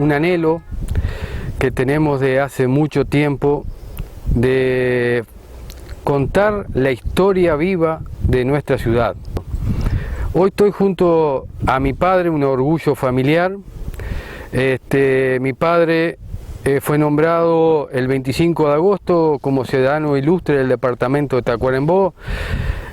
un anhelo que tenemos de hace mucho tiempo de contar la historia viva de nuestra ciudad. Hoy estoy junto a mi padre, un orgullo familiar. Mi padre fue nombrado el 25 de agosto como ciudadano ilustre del departamento de Tacuarembó,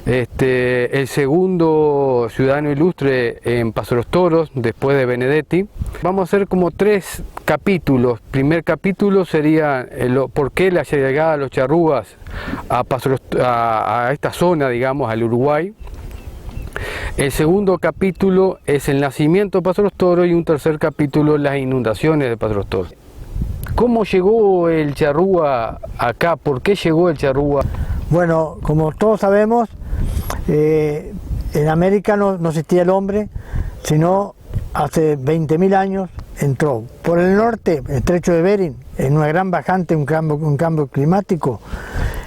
el segundo ciudadano ilustre en Paso de los Toros, después de Benedetti. Vamos a hacer como 3 capítulos. Primer capítulo sería por qué la llegada de los charrúas a esta zona, digamos, al Uruguay. El segundo capítulo es el nacimiento de Paso de los Toros y un tercer capítulo las inundaciones de Paso de los Toros. ¿Cómo llegó el charrúa acá? ¿Por qué llegó el charrúa? Bueno, como todos sabemos, en América no existía el hombre, sino hace 20.000 años entró por el norte, el estrecho de Bering, en una gran bajante, un cambio climático,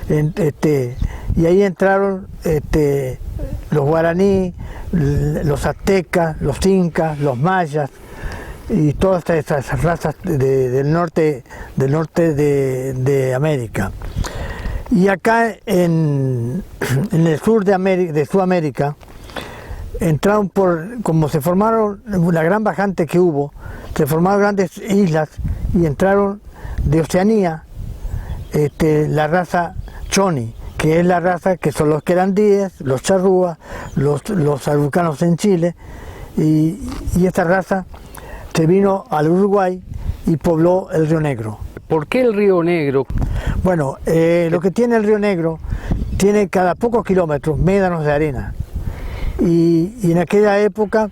y ahí entraron los guaraní, los aztecas, los incas, los mayas y todas esas razas del norte de América. Y acá en el sur de Sudamérica entraron como se formaron la gran bajante que hubo, se formaron grandes islas y entraron de Oceanía la raza choni, que es la raza que son los querandíes, los charrúas, los araucanos en Chile, y esta raza se vino al Uruguay y pobló el Río Negro. ¿Por qué el Río Negro? Bueno, lo que tiene el Río Negro, tiene cada pocos kilómetros médanos de arena, y en aquella época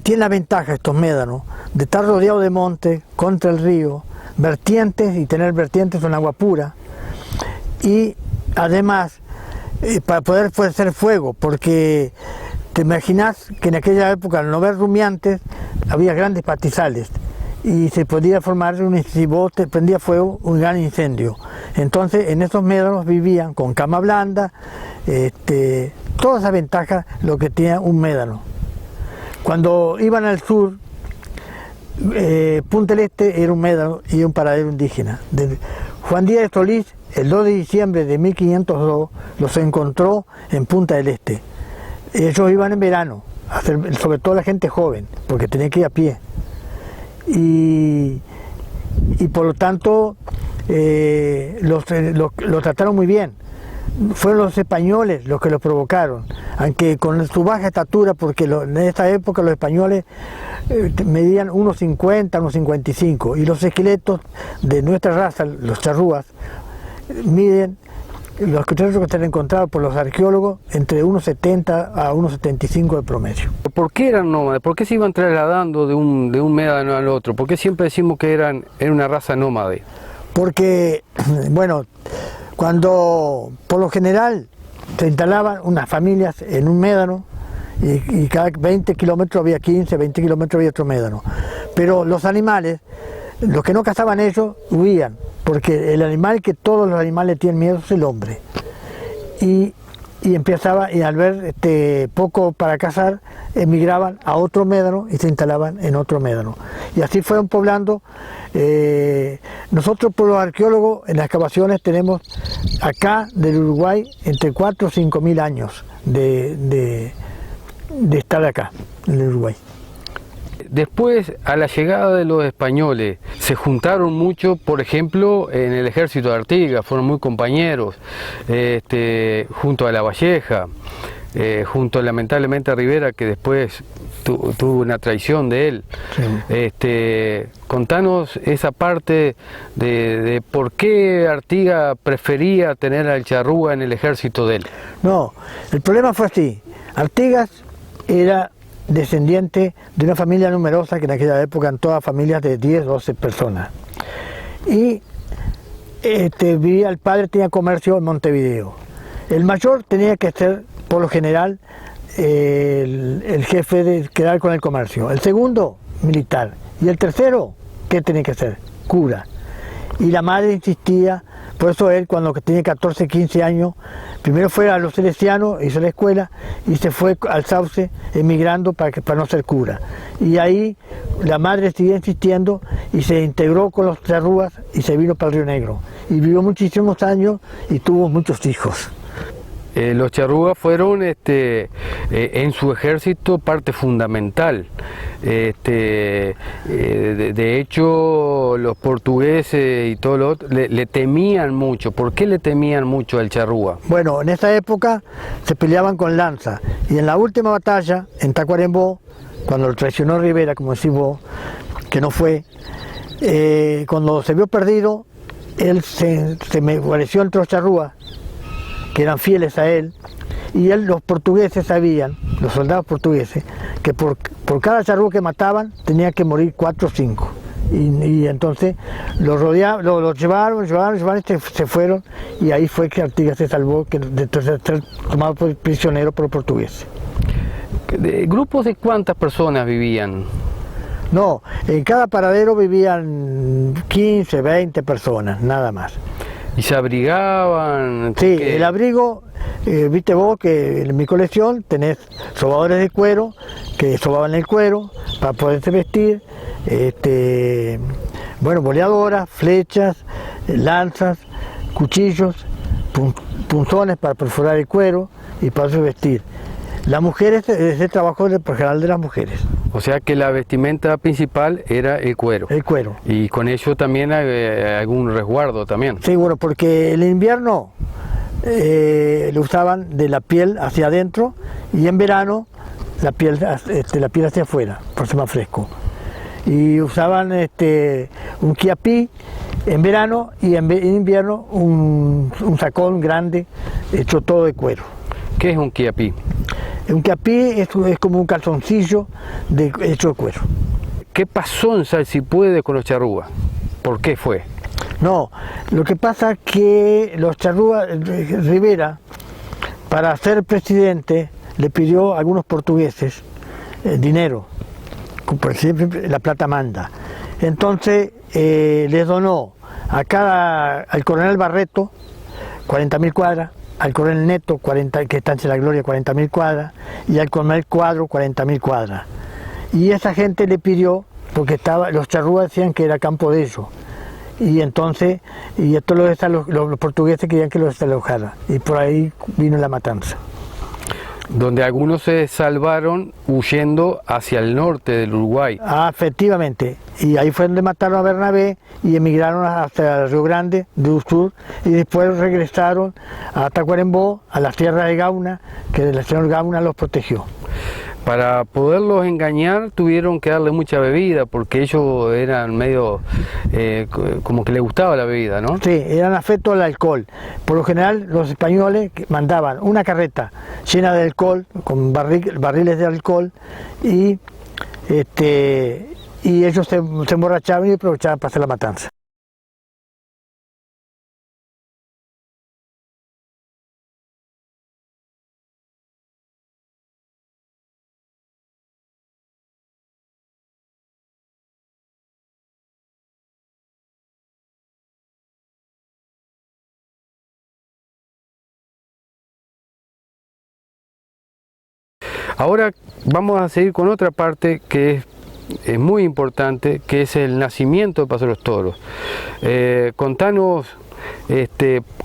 tiene la ventaja estos médanos de estar rodeados de monte, contra el río, vertientes, y tener vertientes con agua pura, y además para poder hacer fuego, porque te imaginas que en aquella época, al no ver rumiantes, había grandes pastizales y se podía formar, si vos te prendía fuego, un gran incendio. Entonces en esos médanos vivían con cama blanda, toda esa ventaja lo que tenía un médano. Cuando iban al sur, Punta del Este era un médano y un paradero indígena. Juan Díaz de Solís, el 2 de diciembre de 1502, los encontró en Punta del Este. Ellos iban en verano, sobre todo la gente joven, porque tenían que ir a pie. Y por lo tanto los trataron muy bien. Fueron los españoles los que los provocaron, aunque con su baja estatura, porque en esta época los españoles medían 1,50, 1,55, y los esqueletos de nuestra raza, los charrúas, miden, los que se han encontrado por los arqueólogos, entre 1,70 a 1,75 de promedio. ¿Por qué eran nómades? ¿Por qué se iban trasladando de un médano al otro? ¿Por qué siempre decimos que eran una raza nómade? Porque, bueno, cuando por lo general se instalaban unas familias en un médano, y cada 20 kilómetros había 15, 20 kilómetros había otro médano. Pero los animales, los que no cazaban ellos, huían, porque el animal que todos los animales tienen miedo es el hombre. Y al ver poco para cazar, emigraban a otro médano y se instalaban en otro médano. Y así fueron poblando. Nosotros, por los arqueólogos, en las excavaciones tenemos acá del Uruguay entre 4 o 5 mil años de estar acá, en el Uruguay. Después, a la llegada de los españoles, se juntaron mucho, por ejemplo, en el ejército de Artigas, fueron muy compañeros, junto a La Valleja, junto lamentablemente a Rivera, que después tuvo una traición de él. Sí. Contanos esa parte de por qué Artigas prefería tener al charrúa en el ejército de él. No, el problema fue así. Artigas era descendiente de una familia numerosa, que en aquella época eran todas familias de 10, 12 personas. Y el padre tenía comercio en Montevideo. El mayor tenía que ser, por lo general, el jefe de quedar con el comercio. El segundo, militar. Y el tercero, ¿qué tenía que ser? Cura. Y la madre insistía Por eso él, cuando tenía 14, 15 años, primero fue a los Salesianos, hizo la escuela y se fue al Sauce emigrando para no ser cura. Y ahí la madre siguió insistiendo y se integró con los charrúas y se vino para el Río Negro. Y vivió muchísimos años y tuvo muchos hijos. Los charrúas fueron en su ejército parte fundamental. De hecho, los portugueses y todo lo otro le temían mucho. ¿Por qué le temían mucho al charrúa? Bueno, en esa época se peleaban con lanza y en la última batalla, en Tacuarembó, cuando lo traicionó Rivera, como decís vos, que no fue, cuando se vio perdido, él se guareció entre los charrúas, que eran fieles a él, y los portugueses sabían, los soldados portugueses, que por cada charrúa que mataban tenía que morir 4 o 5. Y entonces los rodeaban, los llevaron y se fueron, y ahí fue que Artigas se salvó de ser tomado prisionero por los portugueses. ¿Grupos de cuántas personas vivían? No, en cada paradero vivían 15, 20 personas, nada más. ¿Y se abrigaban? Sí, el abrigo, viste vos que en mi colección tenés sobadores de cuero, que sobaban el cuero para poderse vestir, bueno, boleadoras, flechas, lanzas, cuchillos, punzones para perforar el cuero y para poderse vestir. Las mujeres, ese trabajo por general de las mujeres. O sea que la vestimenta principal era el cuero. El cuero. Y con ello también hay algún resguardo también. Sí, bueno, porque el invierno lo usaban de la piel hacia adentro y en verano la piel hacia afuera, por ser más fresco. Y usaban un quiapí en verano y en invierno un sacón grande hecho todo de cuero. ¿Qué es un quiapí? Un quiapí es como un calzoncillo hecho de cuero. ¿Qué pasó en Salsipuede con los charrúas? ¿Por qué fue? No, lo que pasa es que los charrúas, Rivera, para ser presidente, le pidió a algunos portugueses dinero, por siempre la plata manda. Entonces les donó al coronel Barreto 40.000 cuadras, al coronel Neto, que está en la Gloria, 40.000 cuadras, y al coronel Cuadro, 40.000 cuadras. Y esa gente le pidió, porque los charrúas decían que era campo de ellos, y entonces, los portugueses querían que los desalojara, y por ahí vino la matanza. Donde algunos se salvaron huyendo hacia el norte del Uruguay. Ah, efectivamente, y ahí fue donde mataron a Bernabé y emigraron hasta el Río Grande del Sur y después regresaron a Tacuarembó, a la tierra de Gauna, que el señor Gauna los protegió. Para poderlos engañar tuvieron que darle mucha bebida porque ellos eran medio como que les gustaba la bebida, ¿no? Sí, eran afectos al alcohol. Por lo general los españoles mandaban una carreta llena de alcohol, con barriles de alcohol y ellos se emborrachaban y aprovechaban para hacer la matanza. Ahora vamos a seguir con otra parte que es muy importante, que es el nacimiento de Paso de los Toros. Contanos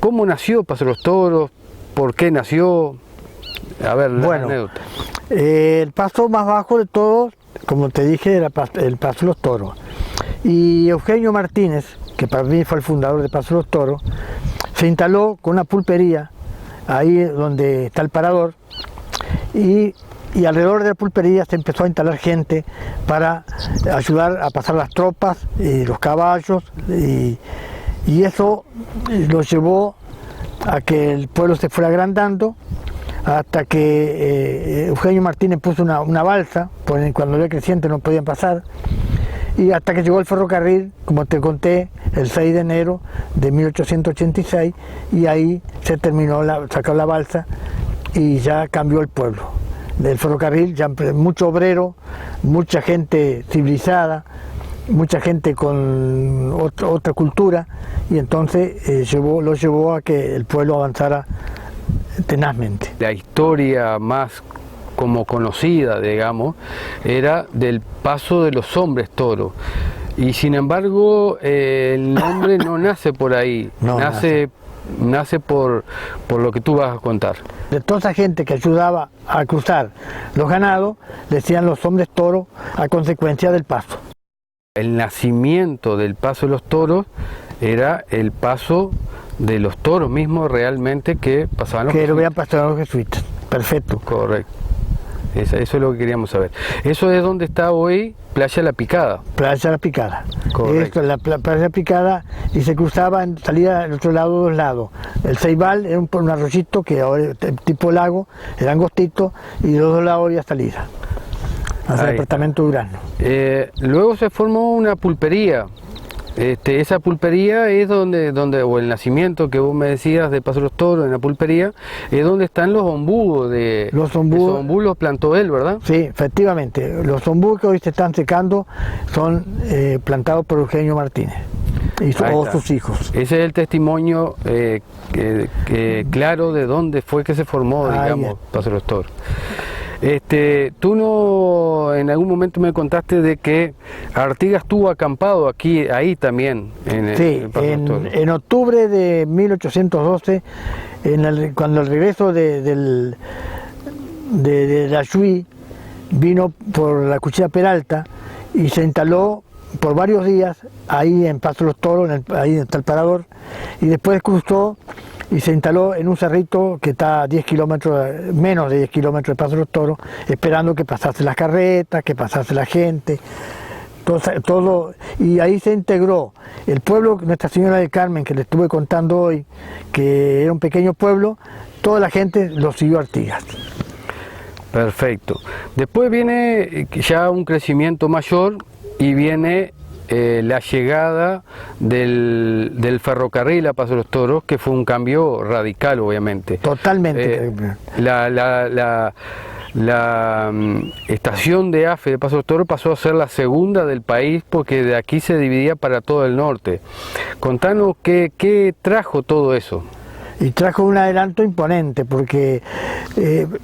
cómo nació Paso de los Toros, por qué nació, a ver, la anécdota. El paso más bajo de todos, como te dije, era el Paso de los Toros. Y Eugenio Martínez, que para mí fue el fundador de Paso de los Toros, se instaló con una pulpería, ahí donde está el parador, y alrededor de la pulpería se empezó a instalar gente para ayudar a pasar las tropas y los caballos, y eso lo llevó a que el pueblo se fuera agrandando hasta que Eugenio Martínez puso una balsa, porque cuando había creciente no podían pasar, y hasta que llegó el ferrocarril, como te conté, el 6 de enero de 1886, y ahí se terminó, sacó la balsa y ya cambió el pueblo. Del ferrocarril, ya mucho obrero, mucha gente civilizada, mucha gente con otra cultura, y entonces lo llevó a que el pueblo avanzara tenazmente. La historia más como conocida, digamos, era del paso de los hombres toros. Y sin embargo, el nombre no nace por ahí, No, nace por lo que tú vas a contar. De toda esa gente que ayudaba a cruzar los ganados, decían los hombres toros a consecuencia del paso. El nacimiento del paso de los toros era el paso de los toros mismos realmente que pasaban los Que lo jesuitas. habían pasado los jesuitas. Perfecto. Correcto. Eso es lo que queríamos saber. Eso es donde está hoy Playa La Picada. Playa La Picada. Correcto. Esto, Playa La Picada, y se cruzaba, salía al otro lado, dos lados. El Ceibal era un arroyito que ahora es tipo lago, era angostito, y de los dos lados había salida hacia el Ahí departamento de Durazno. Luego se formó una pulpería. Esa pulpería es donde, o el nacimiento que vos me decías de Paso de los Toros, en la pulpería, es donde están los ombúos Los ombúos. Esos ombúos los plantó él, ¿verdad? Sí, efectivamente. Los ombús que hoy se están secando son plantados por Eugenio Martínez o sus hijos. Ese es el testimonio claro de dónde fue que se formó, digamos, Paso de los Toros. Tú en algún momento me contaste de que Artigas estuvo acampado ahí también. Sí, en octubre de 1812, cuando el regreso de la Yui vino por la Cuchilla Peralta y se instaló por varios días ahí en Paso de los Toros, ahí está el parador, y después cruzó y se instaló en un cerrito que está a 10 kilómetros, menos de 10 kilómetros de Paso de los Toros, esperando que pasase las carretas, que pasase la gente, todo, y ahí se integró el pueblo Nuestra Señora del Carmen, que le estuve contando hoy, que era un pequeño pueblo, toda la gente lo siguió a Artigas. Perfecto. Después viene ya un crecimiento mayor y viene la llegada del ferrocarril a Paso de los Toros, que fue un cambio radical, obviamente. Totalmente. La estación de AFE de Paso de los Toros pasó a ser la segunda del país, porque de aquí se dividía para todo el norte. Contanos qué trajo todo eso. Y trajo un adelanto imponente, porque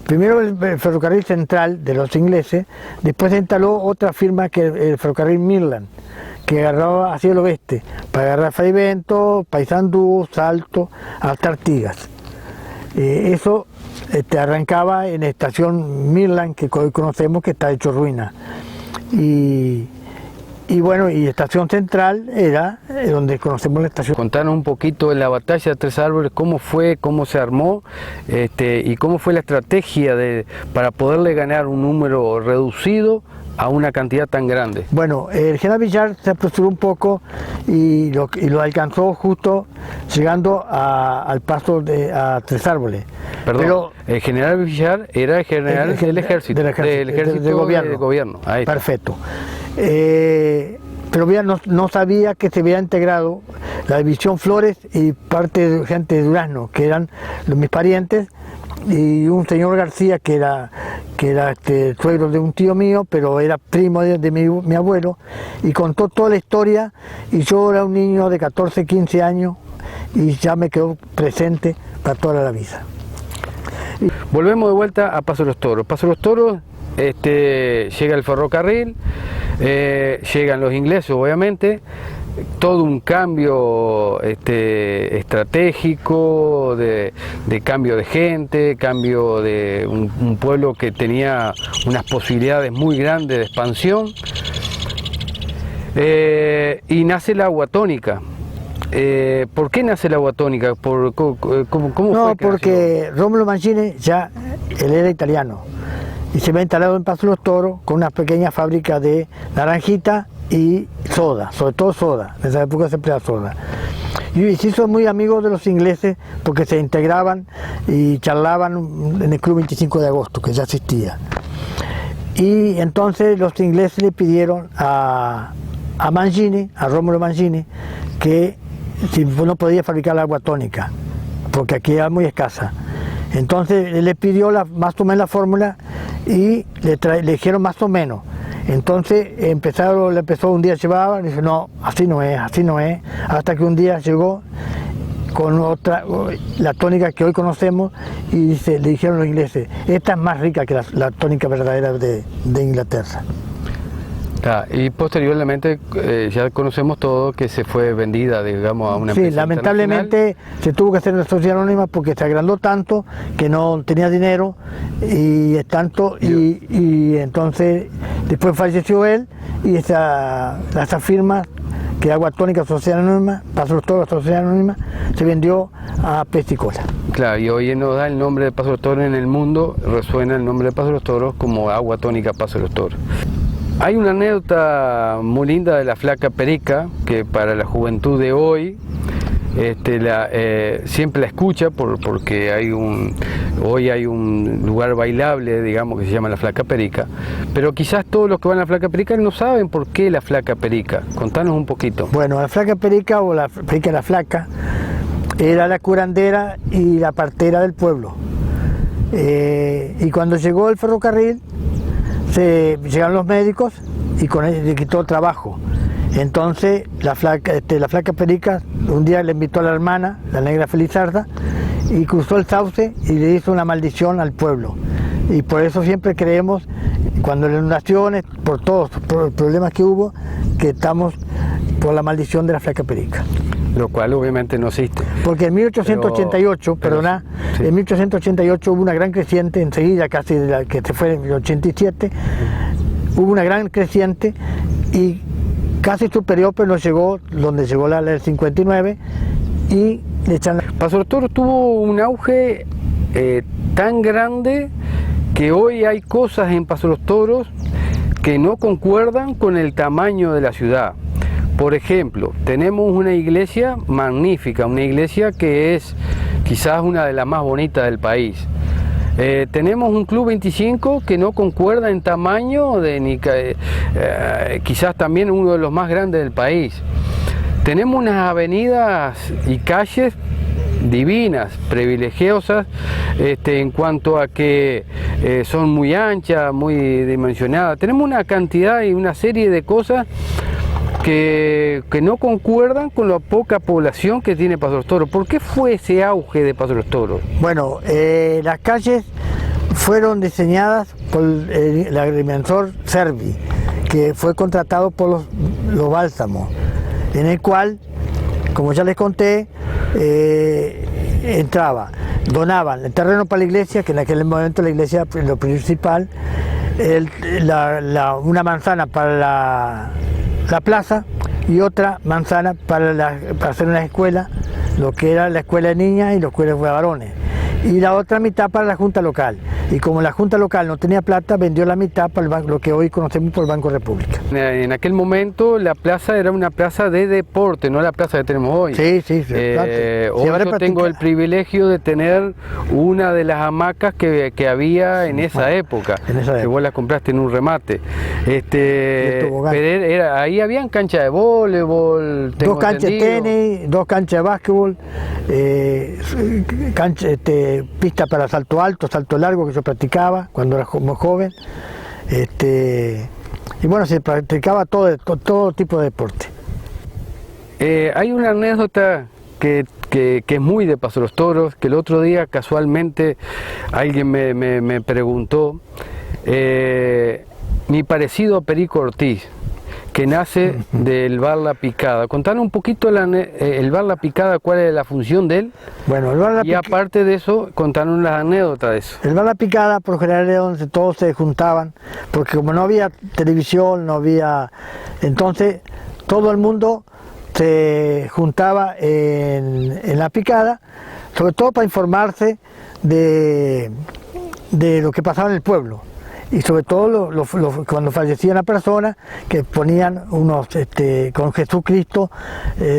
primero el ferrocarril central de los ingleses, después se instaló otra firma, que el ferrocarril Midland, que agarraba hacia el oeste, para agarrar Freixenet, Paysandú, Salto, hasta Artigas. Eso arrancaba en la estación Midland, que hoy conocemos, que está hecho ruina. Y bueno, y estación central era donde conocemos la estación. Contanos un poquito de la batalla de Tres Árboles, cómo fue, cómo se armó, y cómo fue la estrategia para poderle ganar un número reducido a una cantidad tan grande. Bueno, el general Villar se apresuró un poco y lo alcanzó justo llegando al paso a Tres Árboles. Perdón, pero el general Villar era el general del ejército de gobierno. Ahí está. Perfecto. Pero Villar no sabía que se había integrado la división Flores y parte de gente de Durazno, que eran mis parientes, y un señor García que era suegro de un tío mío, pero era primo de mi abuelo, y contó toda la historia, y yo era un niño de 14, 15 años, y ya me quedó presente para toda la vida. Volvemos de vuelta a Paso de los Toros. Paso de los Toros, llega el ferrocarril, llegan los ingleses, obviamente, todo un cambio estratégico, de cambio de gente, cambio de un pueblo que tenía unas posibilidades muy grandes de expansión, y nace la agua tónica. ¿Por qué nace la agua tónica? ¿Cómo no, fue que porque nació? Rómulo Mancini él era italiano y se había instalado en Paso de los Toros con una pequeña fábrica de naranjita y soda, sobre todo soda, en esa época se empleaba soda. Y se hizo muy amigo de los ingleses porque se integraban y charlaban en el Club 25 de Agosto, que ya existía. Y entonces los ingleses le pidieron a Rómulo Mancini, que si no podía fabricar la agua tónica, porque aquí era muy escasa. Entonces le pidió más o menos la fórmula y le dijeron más o menos. Entonces le empezó un día llevaba y dice, no, así no es, hasta que un día llegó con otra, la tónica que hoy conocemos, y le dijeron los ingleses, esta es más rica que la tónica verdadera de Inglaterra. Y posteriormente ya conocemos todo que se fue vendida, digamos, a una empresa. Sí, lamentablemente se tuvo que hacer una sociedad anónima porque se agrandó tanto que no tenía dinero y entonces después falleció él y esa firma que Agua Tónica Sociedad Anónima, Paso Los Toros Sociedad Anónima, se vendió a Pesticola. Claro, y hoy nos da el nombre de Paso Los Toros en el mundo, resuena el nombre de Paso Los Toros como Agua Tónica Paso Los Toros. Hay una anécdota muy linda de la Flaca Perica, que para la juventud de hoy siempre la escucha porque hoy hay un lugar bailable, digamos, que se llama la Flaca Perica, pero quizás todos los que van a la Flaca Perica no saben por qué la Flaca Perica. Contanos un poquito. Bueno, la Flaca Perica, o la Perica de la Flaca, era la curandera y la partera del pueblo. Y cuando llegó el ferrocarril, llegaron los médicos y con él le quitó trabajo. Entonces la flaca Perica un día le invitó a la hermana, la negra Felizarda, y cruzó el sauce y le hizo una maldición al pueblo. Y por eso siempre creemos, cuando las inundaciones, por todos los problemas que hubo, que estamos por la maldición de la Flaca Perica. Lo cual obviamente no existe. Porque en 1888, sí. En 1888 hubo una gran creciente, enseguida casi de la que se fue en el 87, hubo una gran creciente y casi superior, pero no llegó donde llegó la del 59 y le echan... Paso Los Toros tuvo un auge tan grande que hoy hay cosas en Paso Los Toros que no concuerdan con el tamaño de la ciudad. Por ejemplo, tenemos una iglesia magnífica, una iglesia que es quizás una de las más bonitas del país. Tenemos un Club 25 que no concuerda en tamaño, quizás también uno de los más grandes del país. Tenemos unas avenidas y calles divinas, privilegiosas, en cuanto a que son muy anchas, muy dimensionadas. Tenemos una cantidad y una serie de cosas que no concuerdan con la poca población que tiene Paso Los Toros. ¿Por qué fue ese auge de Paso Los Toros? Bueno, las calles fueron diseñadas por el agrimensor Servi, que fue contratado por los Bálsamos, en el cual, como ya les conté, donaban el terreno para la iglesia, que en aquel momento la iglesia era lo principal, una manzana para la plaza y otra manzana para hacer una escuela, lo que era la escuela de niñas y la escuela de varones, y la otra mitad para la junta local. Y como la junta local no tenía plata, vendió la mitad para lo que hoy conocemos por el Banco República. En aquel momento la plaza era una plaza de deporte, no la plaza que tenemos hoy. Sí. Hoy yo tengo el privilegio de tener una de las hamacas que había en esa época, que vos la compraste en un remate. Ahí habían canchas de voleibol, dos canchas de tenis, dos canchas de básquetbol, pista para salto alto, salto largo, que yo practicaba cuando era muy joven, y bueno, se practicaba todo tipo de deporte. Hay una anécdota que es muy de Paso Los Toros, que el otro día casualmente alguien me preguntó, mi parecido a Perico Ortiz, que nace del bar La Picada. Contanos un poquito el bar La Picada, cuál es la función de él. Bueno, el bar La Picada, y aparte de eso, contanos las anécdotas de eso. El bar La Picada por general era donde todos se juntaban, porque como no había televisión, entonces todo el mundo se juntaba en La Picada, sobre todo para informarse de lo que pasaba en el pueblo. Y sobre todo cuando fallecía una persona, que ponían con Jesucristo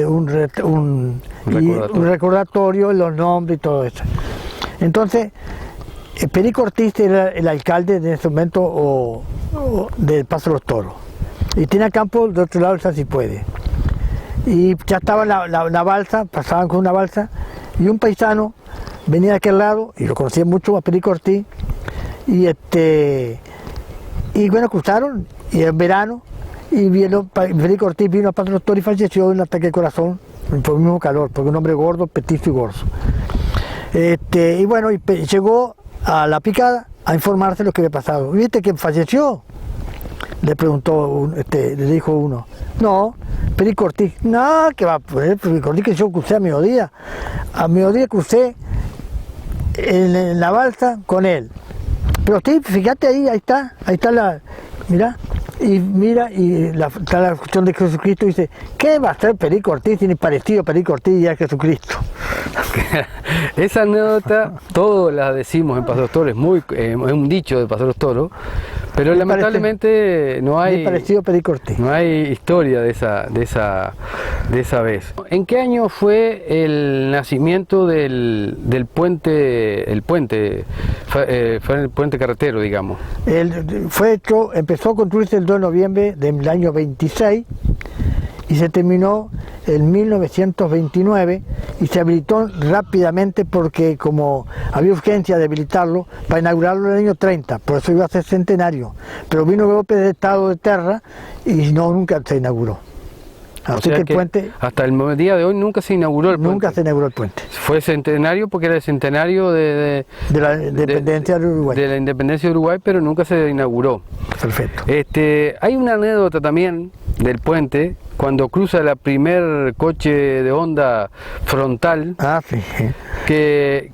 un recordatorio, los nombres y todo eso. Entonces, Perico Ortiz era el alcalde de ese momento del Paso Los Toros. Y tenía campo de otro lado, si puede. Y ya estaba la balsa, pasaban con una balsa, y un paisano venía de aquel lado, y lo conocía mucho a Perico Ortiz, y bueno, cruzaron y en verano, y Federico Ortiz vino a Paso Los Toros y falleció de un ataque de corazón por el mismo calor, porque un hombre gordo, petizo y gordo. Y bueno, llegó a La Picada a informarse de lo que había pasado. ¿Viste que falleció? Le preguntó, le dijo uno. No, Federico Ortiz. No, que va a poner Federico Ortiz, que yo crucé a mediodía. A mediodía crucé en la balsa con él. Pero Ortiz, fíjate ahí está la, mirá, está la cuestión de Jesucristo, y dice, ¿qué va a ser Federico Ortiz? Tiene parecido Federico Ortiz y a Jesucristo. Esa anécdota, todos la decimos en Paso Los Toros, es un dicho de Paso Los Toros, pero lamentablemente no hay parecido Federico Ortiz. No hay historia de esa vez. ¿En qué año fue el nacimiento del puente, fue el puente carretero, digamos? Empezó a construirse el 2 de noviembre del año 26 y se terminó en 1929 y se habilitó rápidamente porque como había urgencia de habilitarlo para inaugurarlo en el año 30, por eso iba a ser centenario, pero vino el golpe de estado de tierra y nunca se inauguró. Así que el puente, hasta el día de hoy nunca se inauguró el puente. Nunca se inauguró el puente. Fue centenario porque era el centenario de la independencia de Uruguay. De la independencia de Uruguay, pero nunca se inauguró. Perfecto. Hay una anécdota también del puente, cuando cruza la primer coche de Honda frontal, sí. que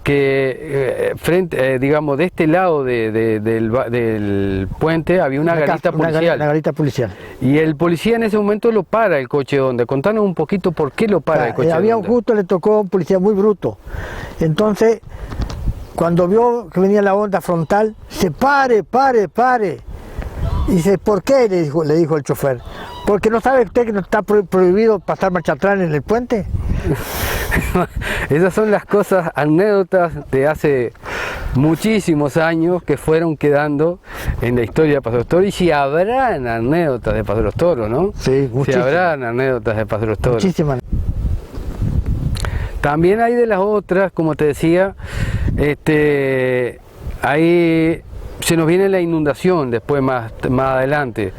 frente, digamos, de este lado del puente había una garita policial. Una garita policial. Y el policía en ese momento lo para el coche de Honda. Contanos un poquito por qué lo para el coche de Honda. Justo le tocó un policía muy bruto. Entonces, cuando vio que venía la Honda frontal, dice, pare. Y dice, ¿por qué? Le dijo el chofer. ¿Porque no sabe usted que no está prohibido pasar marcha atrás en el puente? Esas son las cosas, anécdotas de hace muchísimos años que fueron quedando en la historia de Paso Los Toros. Y si habrán anécdotas de Paso Los Toros, ¿no? Sí, muchísimas. Si habrán anécdotas de Paso Los Toros. Muchísimas. También hay de las otras, como te decía, ahí se nos viene la inundación después más adelante.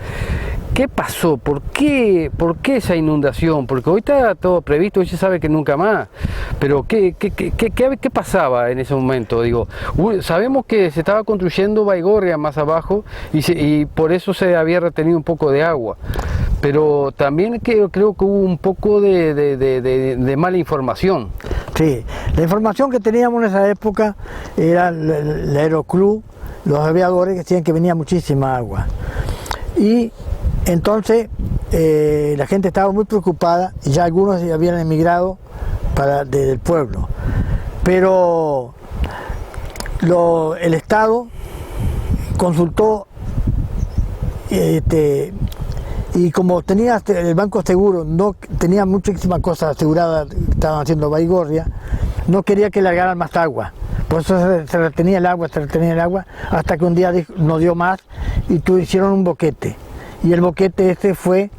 ¿Qué pasó? ¿Por qué esa inundación? Porque hoy está todo previsto, hoy se sabe que nunca más. Pero ¿qué pasaba en ese momento? Digo, sabemos que se estaba construyendo Baigorria más abajo y por eso se había retenido un poco de agua. Pero también creo que hubo un poco de mala información. Sí, la información que teníamos en esa época era el aeroclub, los aviadores que decían que venía muchísima agua. Y entonces la gente estaba muy preocupada y ya algunos habían emigrado del pueblo. Pero el Estado consultó y como tenía el Banco Seguro, no tenía muchísimas cosas aseguradas, estaban haciendo Baigorria, no quería que largaran más agua. Por eso se retenía el agua, hasta que un día no dio más y hicieron un boquete. Y el boquete fue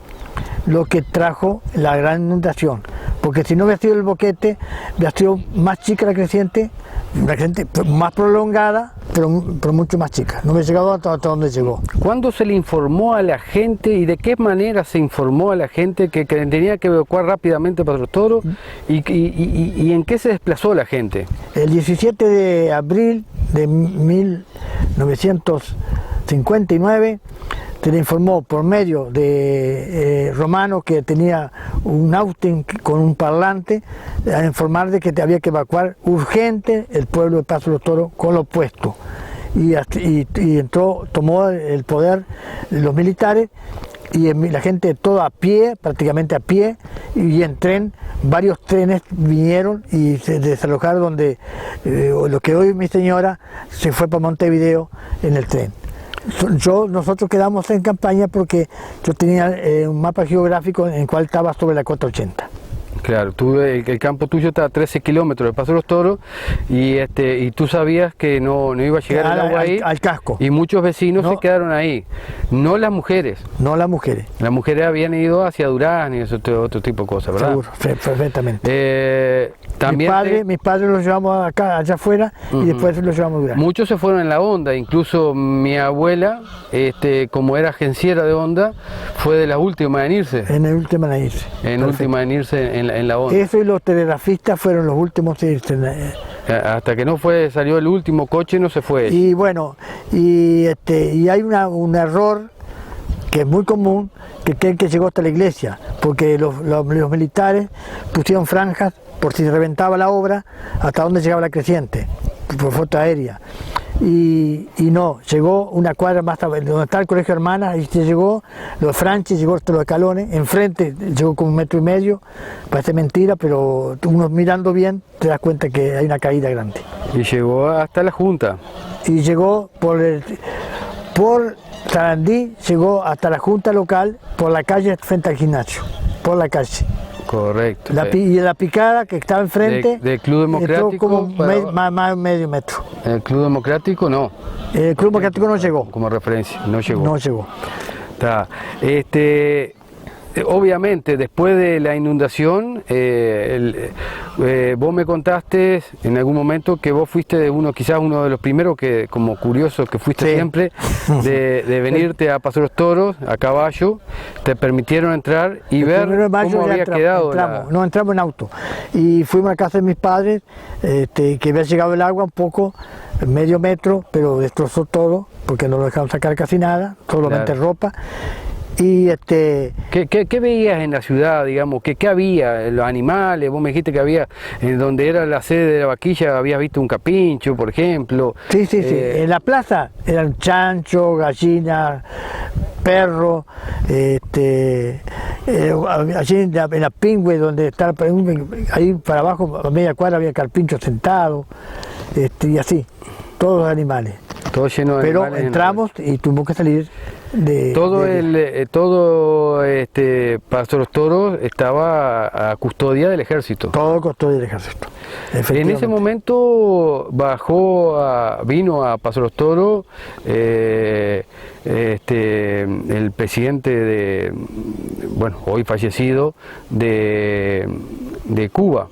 lo que trajo la gran inundación. Porque si no hubiera sido el boquete, hubiera sido más chica la creciente más prolongada, pero mucho más chica. No hubiera llegado hasta donde llegó. ¿Cuándo se le informó a la gente y de qué manera se informó a la gente que tenía que evacuar rápidamente Paso Los Toros y en qué se desplazó la gente? El 17 de abril de 1959 se le informó por medio de Romano, que tenía un Austin con un parlante, a informar de que había que evacuar urgente el pueblo de Paso Los Toros con lo puesto. Y tomó el poder los militares y la gente toda a pie, prácticamente a pie, y en tren, varios trenes vinieron y se desalojaron donde lo que hoy mi señora se fue para Montevideo en el tren. Nosotros quedamos en campaña porque yo tenía un mapa geográfico en el cual estaba sobre la 480. Claro, el campo tuyo está a 13 kilómetros del Paso de los Toros y tú sabías que no iba a llegar el agua ahí. Al casco. Y muchos vecinos se quedaron ahí. No las mujeres. No las mujeres. Las mujeres habían ido hacia Durán y otro tipo de cosas, ¿verdad? Seguro, perfectamente. También mis padres los llevamos acá, allá afuera, y después los llevamos a Durán. Muchos se fueron en la Honda, incluso mi abuela, como era agenciera de Honda, fue de las últimas en irse. En el último en irse. En última en irse en la Honda. Eso y los telegrafistas fueron los últimos en irse. Hasta que salió el último coche, no se fue. Y bueno, y hay un error que es muy común, que creen que llegó hasta la iglesia, porque los militares pusieron franjas por si reventaba la obra, hasta donde llegaba la creciente, por foto aérea. Y no, llegó una cuadra más donde está el colegio Hermanas, ahí se llegó, los Franchi, llegó hasta los escalones, enfrente llegó como 1,5 metros, parece mentira, pero uno mirando bien te das cuenta que hay una caída grande. Y llegó hasta la Junta. Y llegó por Sarandí, llegó hasta la Junta local, por la calle frente al gimnasio, por la calle. Correcto. Y la picada que estaba enfrente del Club Democrático como más medio metro. El Club Democrático no. El Club Democrático no llegó. Como referencia, no llegó. No llegó. Está. Obviamente, después de la inundación, vos me contaste en algún momento que vos fuiste quizás uno de los primeros, que como curioso que fuiste siempre, de venirte a Paso de los Toros, a caballo, te permitieron entrar y ver cómo había quedado. No, entramos en auto y fuimos a casa de mis padres, que había llegado el agua un poco, 1/2 metro, pero destrozó todo, porque no lo dejaron sacar casi nada, solamente ropa. Y ¿Qué veías en la ciudad, digamos? ¿Qué había? Los animales, vos me dijiste que había, en donde era la sede de la vaquilla, habías visto un capincho, por ejemplo. Sí. En la plaza eran chanchos, gallinas, perros, allí en la Pingüe, donde está, ahí para abajo, a media cuadra, había carpinchos sentados, y así, todos los animales. Todo lleno de Pero animales. entramos y tuvimos que salir todo Paso de los Toros estaba a custodia del ejército. Todo custodia del ejército. En ese momento vino a Paso de los Toros el presidente hoy fallecido de Cuba.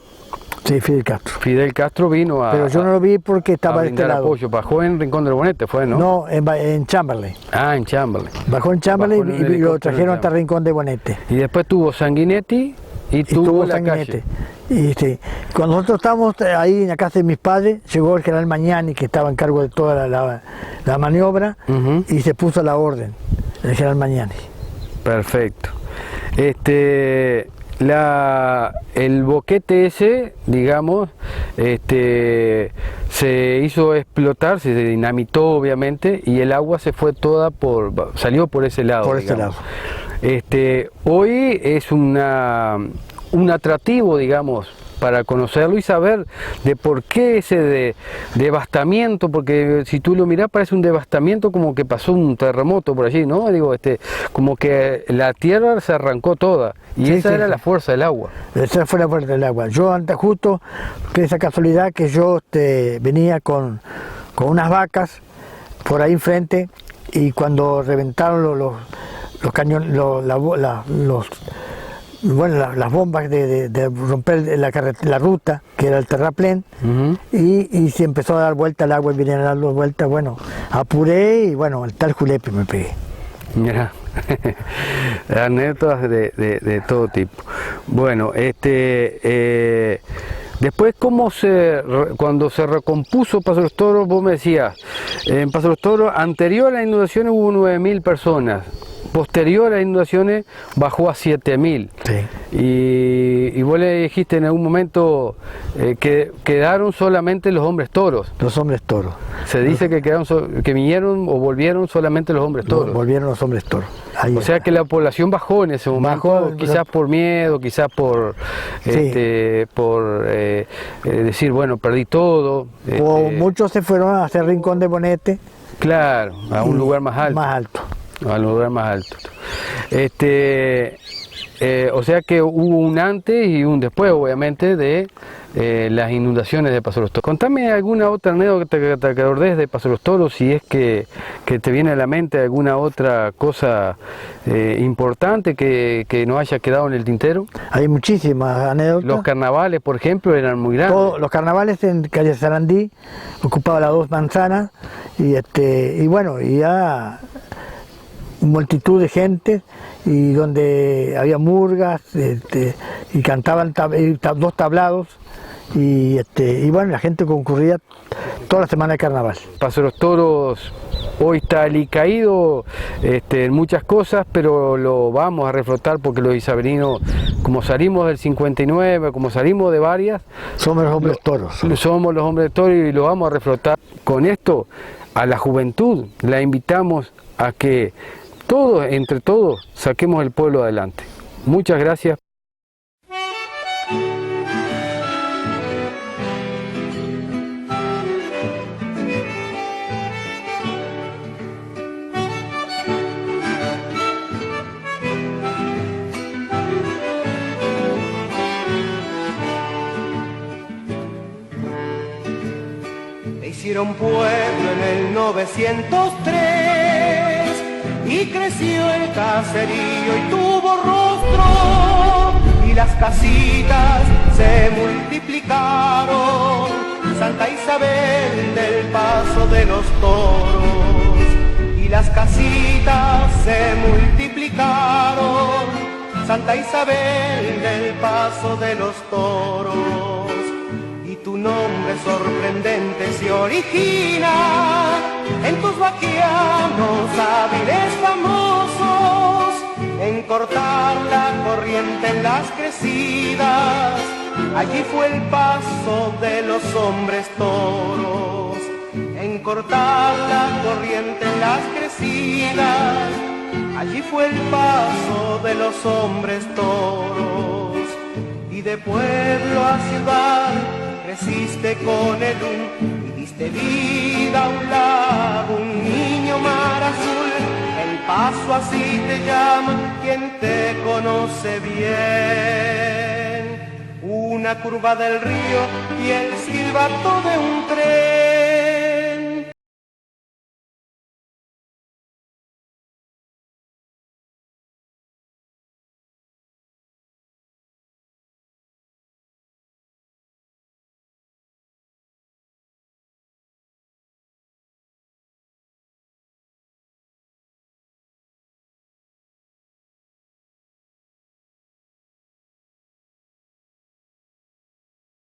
Sí, Fidel Castro. Fidel Castro vino Pero yo no lo vi porque estaba de este lado. Apoyo. Bajó en Rincón del Bonete, ¿no? No, en Chamberlain. Ah, en Chamberlain. Bajó en Chamberlain y lo trajeron hasta Rincón del Bonete. Y después tuvo Sanguinetti y tuvo la calle. Y cuando nosotros estábamos ahí en la casa de mis padres, llegó el general Mañani, que estaba en cargo de toda la maniobra, y se puso la orden, el general Mañani. Perfecto. El boquete ese, digamos, se hizo explotar, se dinamitó obviamente, y el agua se fue toda salió por ese lado. Por ese lado. Hoy es un atractivo, digamos, para conocerlo y saber de por qué ese devastamiento, porque si tú lo mirás parece un devastamiento como que pasó un terremoto por allí, ¿no? Digo, como que la tierra se arrancó toda y esa era la fuerza del agua. Esa fue la fuerza del agua. Yo antes justo, de esa casualidad que yo venía con unas vacas por ahí enfrente y cuando reventaron los cañones, las bombas de romper la ruta, que era el terraplén, y se empezó a dar vuelta el agua y vinieron a dar vueltas, apuré y al tal julepe me pegué. Mira, anécdotas de todo tipo. Bueno, después, cuando se recompuso Paso de los Toros, vos me decías, en Paso de los Toros, anterior a la inundación hubo 9.000 personas. Posterior a las inundaciones bajó a 7.000. Sí. Y vos le dijiste en algún momento que quedaron solamente los hombres toros. Los hombres toros. Se dice que vinieron o volvieron solamente los hombres toros. Volvieron los hombres toros. O sea que la población bajó en ese momento, quizás por miedo, quizás por decir, perdí todo. O muchos se fueron a hacer Rincón de Bonete. Claro, a un lugar más alto. Más alto. Al lugar más alto. O sea que hubo un antes y un después, obviamente, de las inundaciones de Paso de los Toros. Contame alguna otra anécdota que te acordés de Paso de los Toros, si es que te viene a la mente alguna otra cosa importante que no haya quedado en el tintero. Hay muchísimas anécdotas. Los carnavales, por ejemplo, eran muy grandes. Los carnavales en calle Sarandí ocupaba las 2 manzanas y bueno, y ya multitud de gente y donde había murgas y cantaban 2 tablados y bueno, la gente concurría toda la semana de carnaval. Paso de los Toros hoy está alicaído en muchas cosas, pero lo vamos a reflotar porque los isabelinos, como salimos del 59, como salimos de varias, somos los hombres toros. Somos los hombres toros y lo vamos a reflotar. Con esto, a la juventud la invitamos a que todos, entre todos, saquemos el pueblo adelante. Muchas gracias. Hicieron pueblo en el 903 y creció el caserío y tuvo rostro y las casitas se multiplicaron. Santa Isabel del Paso de los Toros y las casitas se multiplicaron. Santa Isabel del Paso de los Toros. Tu nombre sorprendente se origina en tus vaquianos hábiles famosos, en cortar la corriente en las crecidas. Allí fue el paso de los hombres toros, en cortar la corriente en las crecidas. Allí fue el paso de los hombres toros. Y de pueblo a ciudad creciste con el y diste vida a un lago, un niño mar azul. El Paso así te llama quien te conoce bien. Una curva del río y el silbato de un tren.